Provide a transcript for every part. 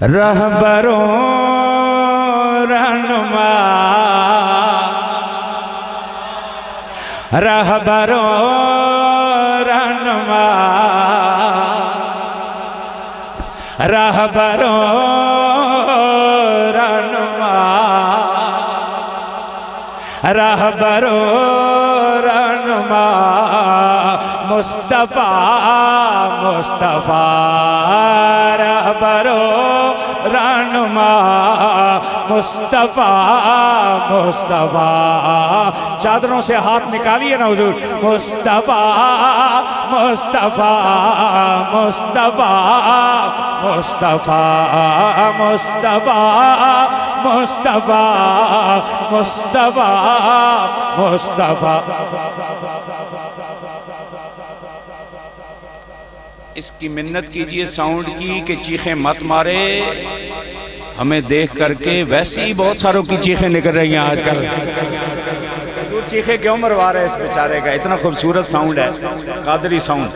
رہبروں رہنما رہبروں رہنما رہبروں رہنما رہبروں رہنما مصطفیٰ مصطفیٰ رہبروں رہنما مصطفیٰ مصطفیٰ چادروں سے ہاتھ نکالیے نا حضور مصطفیٰ مصطفیٰ مصطفیٰ مصطفیٰ مصطفیٰ مصطفیٰ مصطفیٰ مصطفیٰ اس کی منت کیجئے ساؤنڈ کی کہ چیخیں مت مارے ہمیں دیکھ کر کے ویسے ہی بہت ساروں کی چیخیں نکل رہی ہیں آج کل چیخیں کیوں مروا رہے اس بیچارے کا اتنا خوبصورت ساؤنڈ ہے قادری ساؤنڈ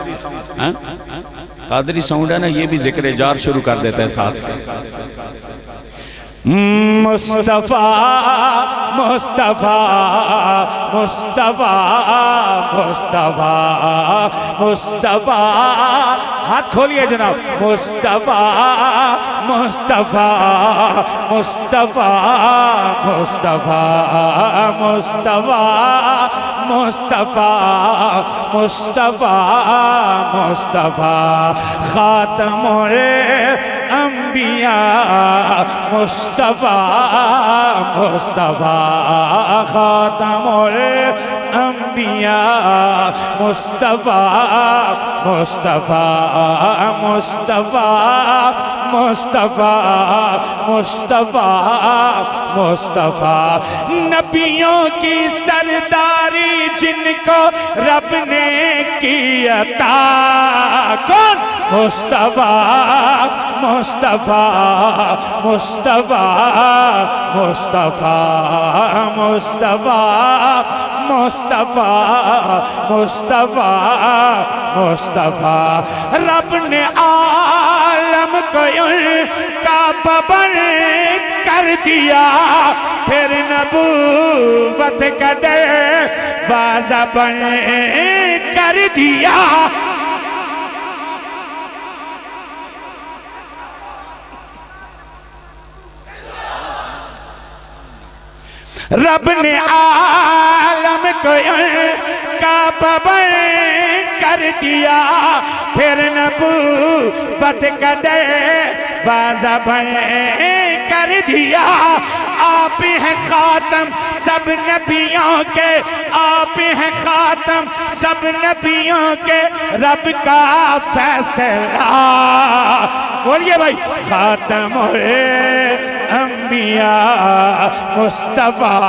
قادری ساؤنڈ ہے نا یہ بھی ذکر جار شروع کر دیتا ہے ساتھ مصطفیٰ مصطفیٰ مصطفیٰ مصطفیٰ مصطفیٰ ہاتھ کھولیے جناب مصطفیٰ مصطفیٰ مصطفیٰ مصطفیٰ مصطفیٰ مصطفیٰ مصطفیٰ مصطفیٰ خاتم الانبیاء مصطفیٰ مصطفیٰ خاتم الانبیاء مصطفیٰ مصطفیٰ مصطفیٰ مصطفیٰ مصطفیٰ مصطفیٰ نبیوں کی سرداری جن کو رب نے کی عطا کون مصطفیٰ مصطفیٰ مصطفیٰ مصطفیٰ مصطفیٰ مصطفیٰ مصطفیٰ مصطفیٰ رب نے عالم کو ان کا پابند کر دیا پھر نبوت کا دروازہ بند کر دیا رب نے عالم کو کا پابند کر دیا پھر نبوت کا دروازہ بند کر دیا آپ ہیں خاتم سب نبیوں کے آپ ہیں خاتم سب نبیوں کے رب کا فیصلہ بولیے بھائی خاتم الانبیاء مصطفیٰ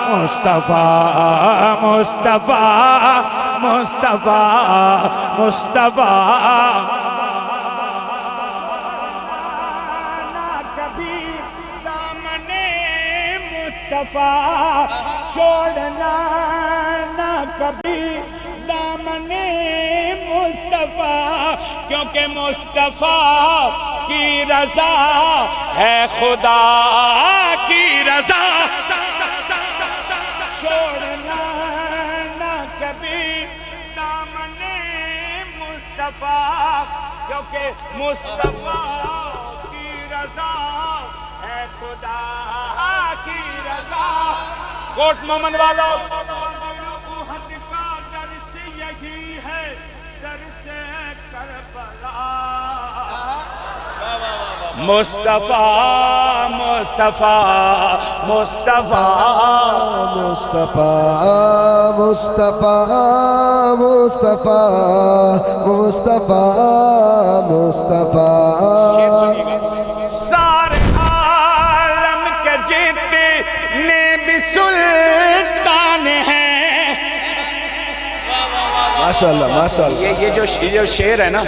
مصطفیٰ مصطفیٰ مصطفیٰ مصطفیٰ مصطفیٰ چھوڑنا نہ کبھی دامن مصطفیٰ کیونکہ مصطفیٰ کی رضا ہے خدا کی رضا چھوڑنا نہ کبھی دامن مصطفیٰ کیونکہ مصطفیٰ کی رضا ہے خدا کی رضا کوٹ مومن والوں نبوت کا درس یہی ہے درس کربلا مصطفیٰ مصطفیٰ مصطفیٰ مصطفیٰ مصطفیٰ مصطفیٰ مصطفیٰ مصطفیٰ سارے عالم کے جتنے بھی سلطان ہیں ماشاءاللہ ماشاءاللہ یہ جو شعر ہے نا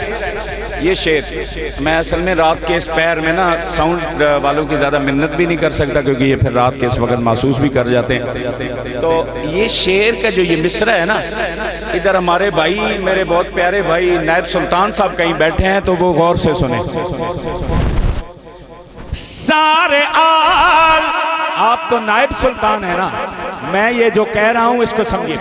یہ شعر میں اصل میں رات کے اس پیر میں نا ساؤنڈ والوں کی زیادہ منت بھی نہیں کر سکتا کیونکہ یہ پھر رات کے اس وقت محسوس بھی کر جاتے ہیں تو یہ شعر کا جو یہ مصرع ہے نا ادھر ہمارے بھائی میرے بہت پیارے بھائی نائب سلطان صاحب کہیں بیٹھے ہیں تو وہ غور سے سنیں سارے آل، آپ تو نائب سلطان ہیں نا، میں یہ جو کہہ رہا ہوں اس کو سمجھیے.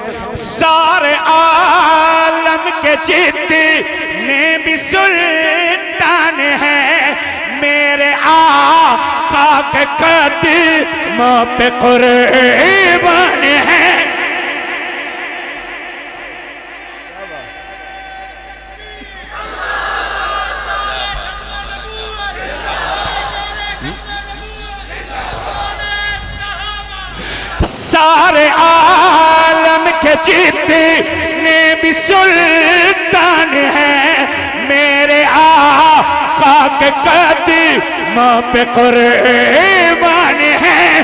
سارے عالم کے جتنے بھی سلطان ہیں میرے آقا کے قدموں پہ قربان ہیں. سارے عالم کے جتنے بھی سلطان ہیں میرے آقا کے قدموں پہ قربان ہیں.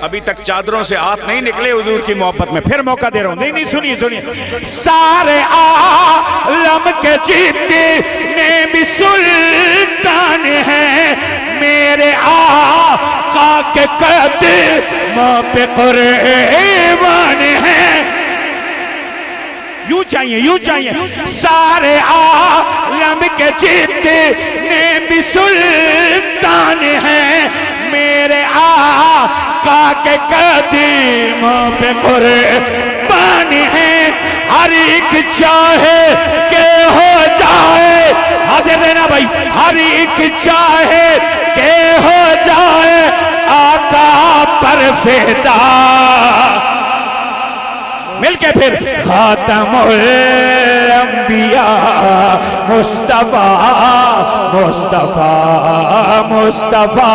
ابھی تک چادروں سے ہاتھ نہیں نکلے حضور کی محبت میں، پھر موقع دے رہا ہوں. نہیں سنیے سنیے. سارے عالم کے جتنے بھی سلطان ہیں میرے آقا کے قدموں پہ قربان ہیں. یوں چاہیے. سارے عالم کے جتنے بھی سلطان ہیں میرے آقا کے قدموں پہ قربان ہیں. ہر ایک چاہے کہ ہو جائے حاضر رہنا بھائی، ہر ایک چاہے کہ ہو جائے آقا پر فدا. مل کے پھر خاتم الانبیاء مصطفیٰ مصطفیٰ مصطفیٰ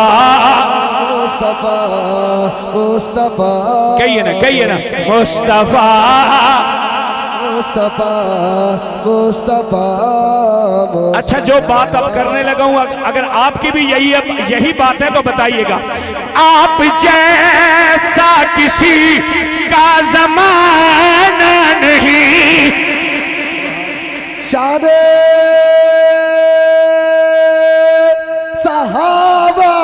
مصطفیٰ کہیے نا مصطفیٰ مصطفیٰ مصطفیٰ. اچھا جو بات اب کرنے لگا ہوں اگر آپ کی بھی یہی بات ہے تو بتائیے گا. آپ جیسا کسی کا زمانہ نہیں، شان صحابہ.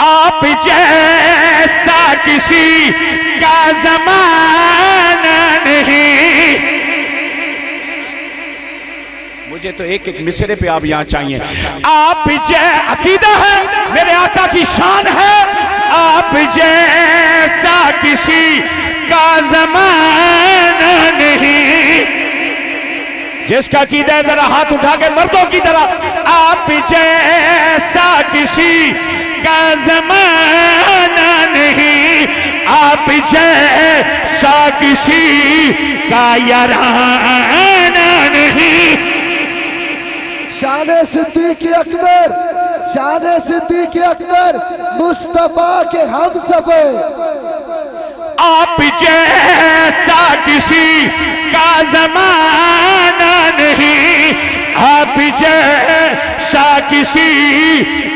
آپ جیسا کسی کا زمانہ نہیں. مجھے تو ایک مصرے پہ آپ یہاں چاہیے. آپ عقیدہ ہے میرے آقا کی شان ہے. آپ جیسا کسی کا زمانہ نہیں. جس کا عقیدہ ہے ذرا ہاتھ اٹھا کے مردوں کی طرح. آپ جیسا کسی کا زمانہ نہیں، آپ جیسا کسی کا یارانہ نہیں. شان صدیق اکبر، شان صدیق اکبر مصطفیٰ کے ہم سفر. آپ جیسا کسی کا زمانہ نہیں، آپ جیسا کسی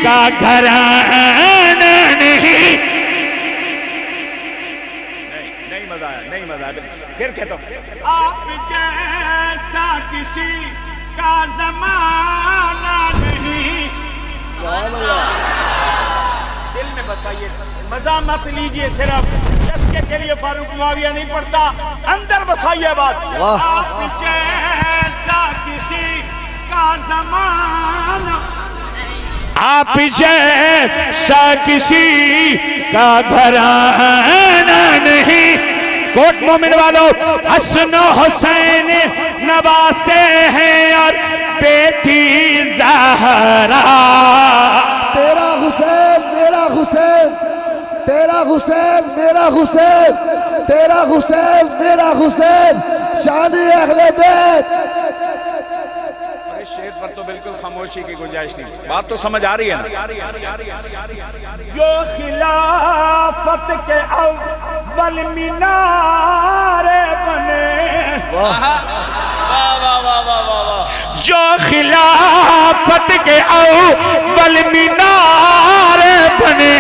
کا گھرانہ نہیں. نہیں مزہ آیا، نہیں مزہ آیا. پھر کہتا ہوں آپ جیسا کسی کا زمانہ نہیں. دل میں بسائیے، مزہ مت لیجئے صرف جس کے لیے فاروق معاویہ نہیں پڑھتا، اندر بسائیے بات. آپ جیسا کسی کا زمانہ، آپ جیسا کسی کا گھرانہ نہیں. کوٹ مومن والو، حسن و حسین نواسے ہیں اور بیٹی زہرا. تیرا حسین میرا حسین، تیرا حسین میرا حسین، تیرا حسین میرا حسین، شان اہل بیت. اس شعر پر تو بالکل خاموشی کی گنجائش نہیں. بات تو سمجھ آ رہی ہے نا. جو خلافت کے اول مینار بنے، جو خلافت کے اول مینار بنے،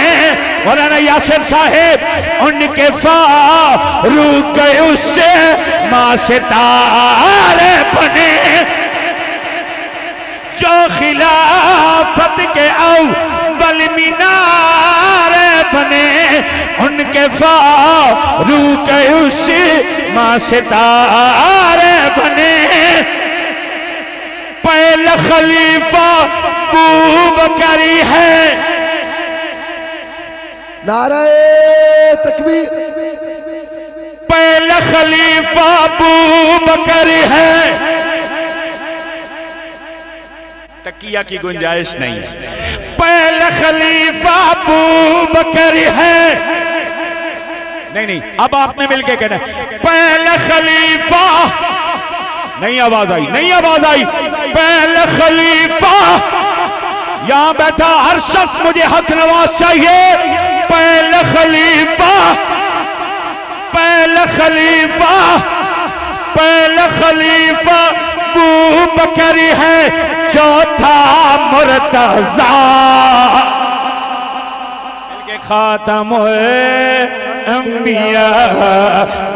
مولانا یاسر صاحب ان کے فاروق اس سے ماں ستارے بنے. جو خلافت کے اول مینار بنے، ان کے فاروق اس سے ماں ستارے بنے. خلیفہ ابوبکر ہے، نعرہ تکبیر، پہلا خلیفہ ابوبکر ہے۔ تکیہ کی گنجائش نہیں ہے، پہلا خلیفہ ابوبکر ہے۔ نہیں اب آپ نے مل کے کہنا پہلا خلیفہ، نہیں آواز آئی، نہیں آواز آئی، پہلا خلیفہ، یہاں بیٹھا ہر شخص مجھے حق نواز چاہیے، پہلا خلیفہ، پہلا خلیفہ، پہلا خلیفہ ابوبکر ہے، چوتھا مرتضیٰ، بلکہ خاتم الانبیاء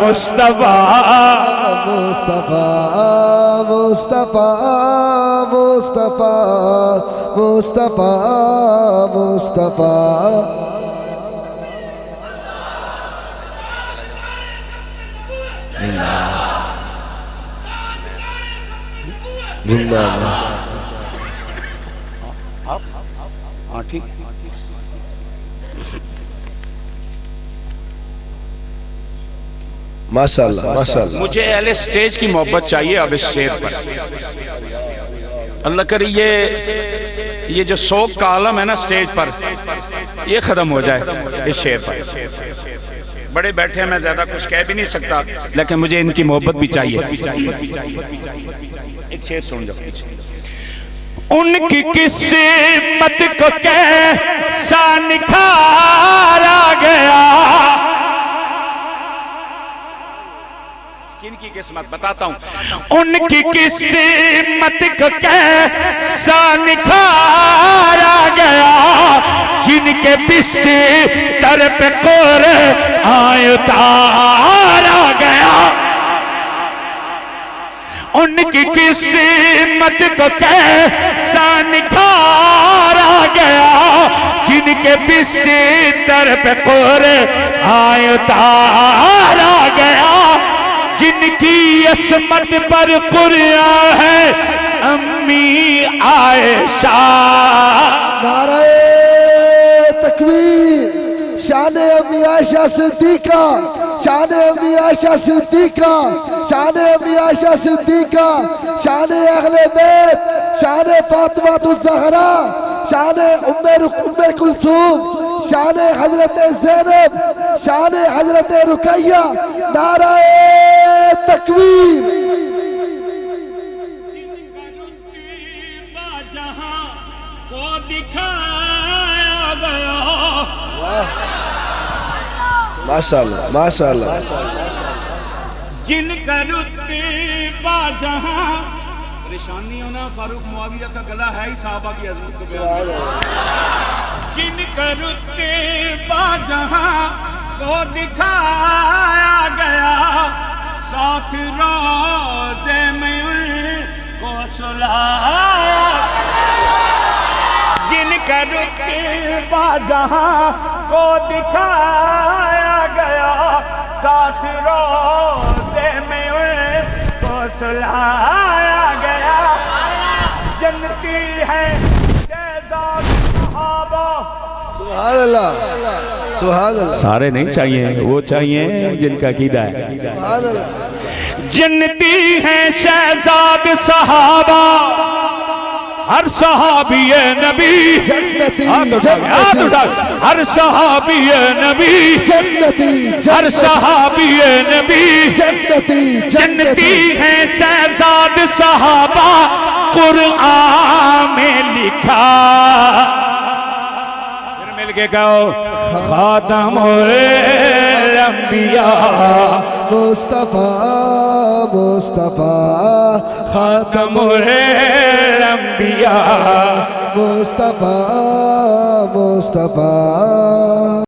مصطفیٰ، مصطفیٰ مصطفیٰ مصطفیٰ مصطفیٰ مصطفیٰ۔ زندہ ہاں ٹھیک۔ ماشاءاللہ ماشاءاللہ۔ مجھے اہل سٹیج کی محبت چاہیے اب اس شعر پر، اللہ کرے یہ جو سوگ کا عالم ہے نا سٹیج پر، یہ ختم ہو جائے اس شعر پر۔ بڑے بیٹھے ہیں، میں زیادہ کچھ کہہ بھی نہیں سکتا، لیکن مجھے ان کی محبت بھی چاہیے۔ ایک شعر سن جاؤ پیچھے۔ ان کی قسمت کو کیسا نکھارا گیا، کن کی قسمت بتاتا ہوں، ان کی قسمت کو کیسا نکھارا گیا، جن کے بستر پہ قرآن اتارا گیا، ان کی قسمت کو کیسا نکھارا گیا، جن کے بستر پہ قرآن اتارا گیا، جن کی عصمت پر قرآن ہے امی عائشہ۔ نعرہ تکبیر، شان امی عائشہ صدیقہ، شان امی عائشہ صدیقہ، شان امی عائشہ صدیقہ، شان اہل بیت، شان فاطمہ الزہرا، شان ام کلثوم، شان حضرت زینب، شان حضرت رقیہ، نعرہ تکبیر۔ جہاں کو دکھایا گیا، ماشاءاللہ ماشاءاللہ۔ جن کا رتبہ جہاں، پریشان نہیں ہونا، فاروق معاویہ کا گلہ ہے ہی صحابہ کی عظمت کو بیان، جن کا رتبہ جہاں کو دکھایا گیا، ساتھ روزے میں ان کو سلایا، جن کا رتبہ جہاں کو دکھایا گیا، ساتھ روزے میں ان کو سلایا گیا، جنتی ہے شہزاد صحابہ۔ سبحان اللہ سبحان اللہ۔ سارے نہیں چاہیے، وہ چاہیے جن کا عقیدہ ہے۔ سبحان اللہ۔ جنتی ہیں شہزاد صحابہ، ہر صحابی نبی جنتی ہاتھ اٹھا، ہر صحابی نبی جنتی ہر صحابی نبی جنتی جنتی ہیں شہزاد صحابہ، قرآن میں لکھا، پھر مل کے کہو خاتم الانبیاء مصطفیٰ مصطفیٰ خاتم الانبیاء مصطفیٰ مصطفیٰ۔